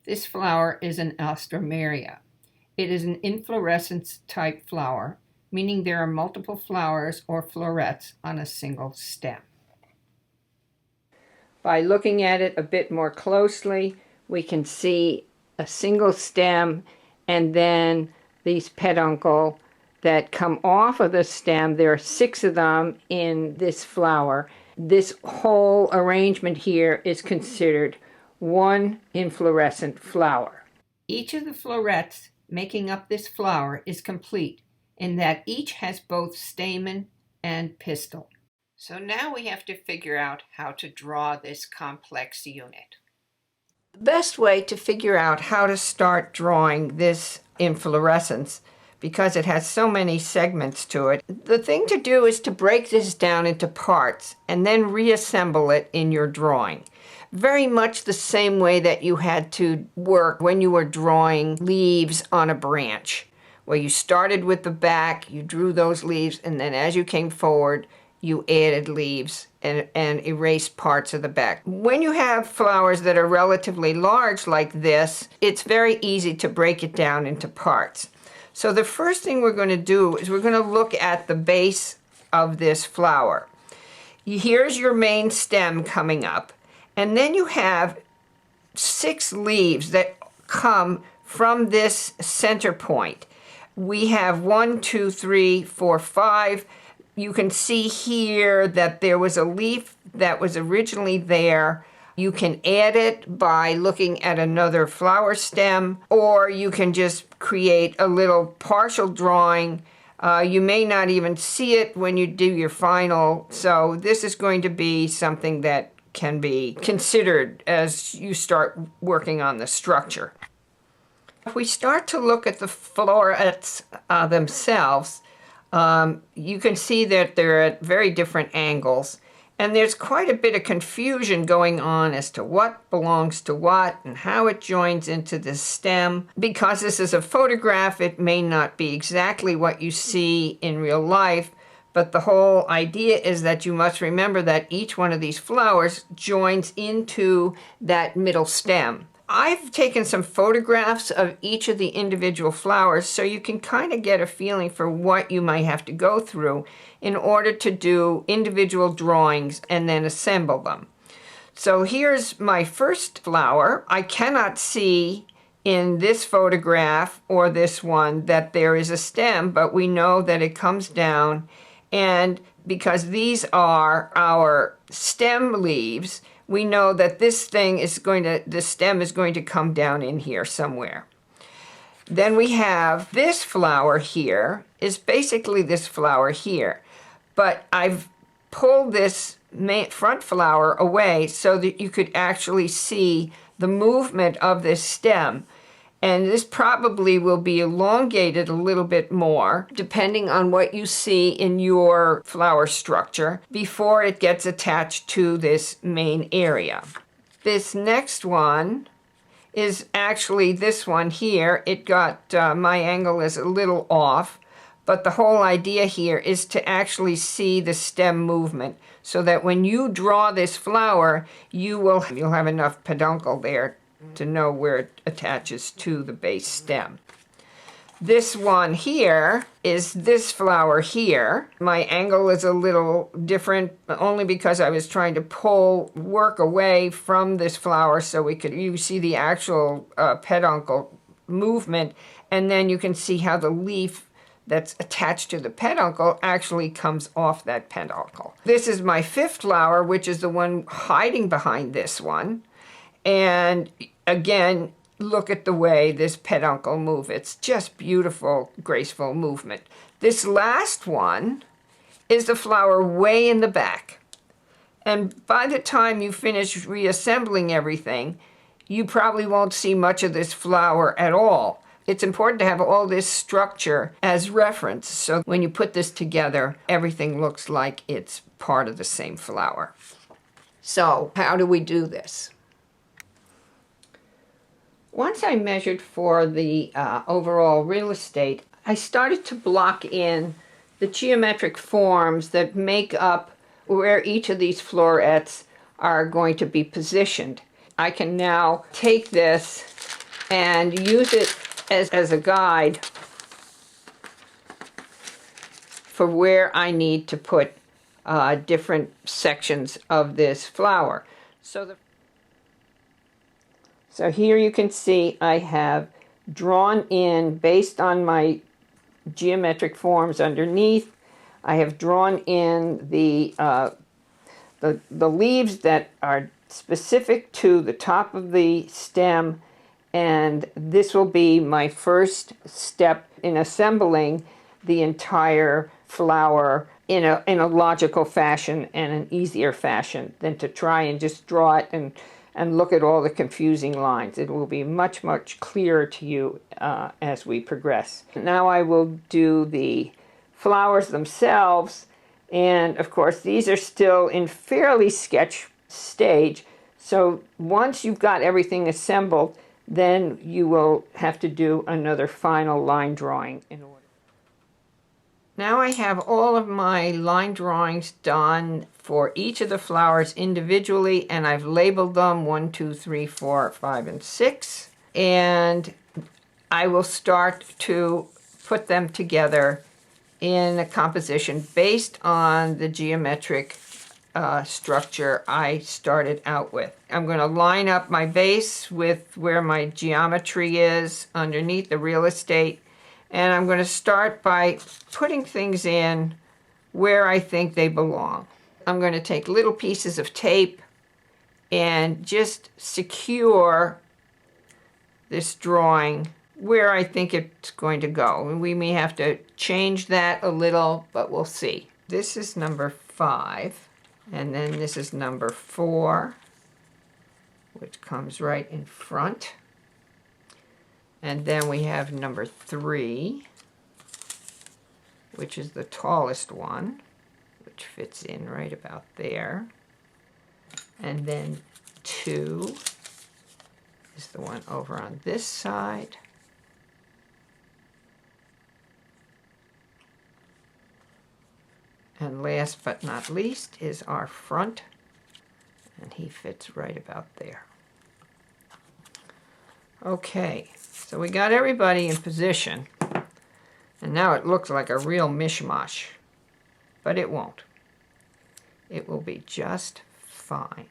This flower is an Alstromeria. It is an inflorescence type flower, meaning there are multiple flowers or florets on a single stem. By looking at it a bit more closely, we can see a single stem and then these peduncle that come off of the stem. There are 6 of them in this flower. This whole arrangement here is considered one inflorescent flower. Each of the florets making up this flower is complete in that each has both stamen and pistil. So now we have to figure out how to draw this complex unit. The best way to figure out how to start drawing this inflorescence, because it has so many segments to it, the thing to do is to break this down into parts and then reassemble it in your drawing. Very much the same way that you had to work when you were drawing leaves on a branch, where you started with the back, you drew those leaves, and then as you came forward, you added leaves and erased parts of the back. When you have flowers that are relatively large like this, it's very easy to break it down into parts. So the first thing we're going to do is we're going to look at the base of this flower. Here's your main stem coming up, and then you have 6 leaves that come from this center point. We have 1, 2, 3, 4, 5. You can see here that there was a leaf that was originally there. You can add it by looking at another flower stem, or you can just create a little partial drawing. You may not even see it when you do your final, so this is going to be something that can be considered as you start working on the structure. If we start to look at the florets themselves, you can see that they're at very different angles, and there's quite a bit of confusion going on as to what belongs to what and how it joins into the stem. Because this is a photograph, it may not be exactly what you see in real life, but the whole idea is that you must remember that each one of these flowers joins into that middle stem. I've taken some photographs of each of the individual flowers so you can kind of get a feeling for what you might have to go through in order to do individual drawings and then assemble them. So here's my first flower. I cannot see in this photograph or this one that there is a stem, but we know that it comes down, and because these are our stem leaves, we know that this stem is going to come down in here somewhere. Then we have this flower here, is basically this flower here. But I've pulled this front flower away so that you could actually see the movement of this stem. And this probably will be elongated a little bit more, depending on what you see in your flower structure, before it gets attached to this main area. This next one is actually this one here. It got, my angle is a little off, but the whole idea here is to actually see the stem movement, so that when you draw this flower, you'll have enough peduncle there to know where it attaches to the base stem. This one here is this flower here. My angle is a little different only because I was trying to work away from this flower so you see the actual peduncle movement, and then you can see how the leaf that's attached to the peduncle actually comes off that peduncle. This is my 5th flower, which is the one hiding behind this one. And again, look at the way this peduncle moves. It's just beautiful, graceful movement. This last one is the flower way in the back. And by the time you finish reassembling everything, you probably won't see much of this flower at all. It's important to have all this structure as reference, so when you put this together, everything looks like it's part of the same flower. So, how do we do this? Once I measured for the overall real estate, I started to block in the geometric forms that make up where each of these florets are going to be positioned. I can now take this and use it as a guide for where I need to put different sections of this flower. So here you can see I have drawn in, based on my geometric forms underneath, I have drawn in the leaves that are specific to the top of the stem, and this will be my first step in assembling the entire flower in a logical fashion and an easier fashion than to try and just draw it and look at all the confusing lines. It will be much, much clearer to you as we progress. Now I will do the flowers themselves, and of course these are still in fairly sketch stage, so once you've got everything assembled, then you will have to do another final line drawing in order. Now I have all of my line drawings done for each of the flowers individually, and I've labeled them 1, 2, 3, 4, 5, and 6. And I will start to put them together in a composition based on the geometric structure I started out with. I'm going to line up my base with where my geometry is underneath the real estate. And I'm going to start by putting things in where I think they belong. I'm going to take little pieces of tape and just secure this drawing where I think it's going to go. And we may have to change that a little, but we'll see. This is number 5, and then this is number 4, which comes right in front. And then we have number 3, which is the tallest one, which fits in right about there. And then 2 is the one over on this side. And last but not least is our front, and he fits right about there. Okay, so we got everybody in position, and now it looks like a real mishmash, but it won't. It will be just fine.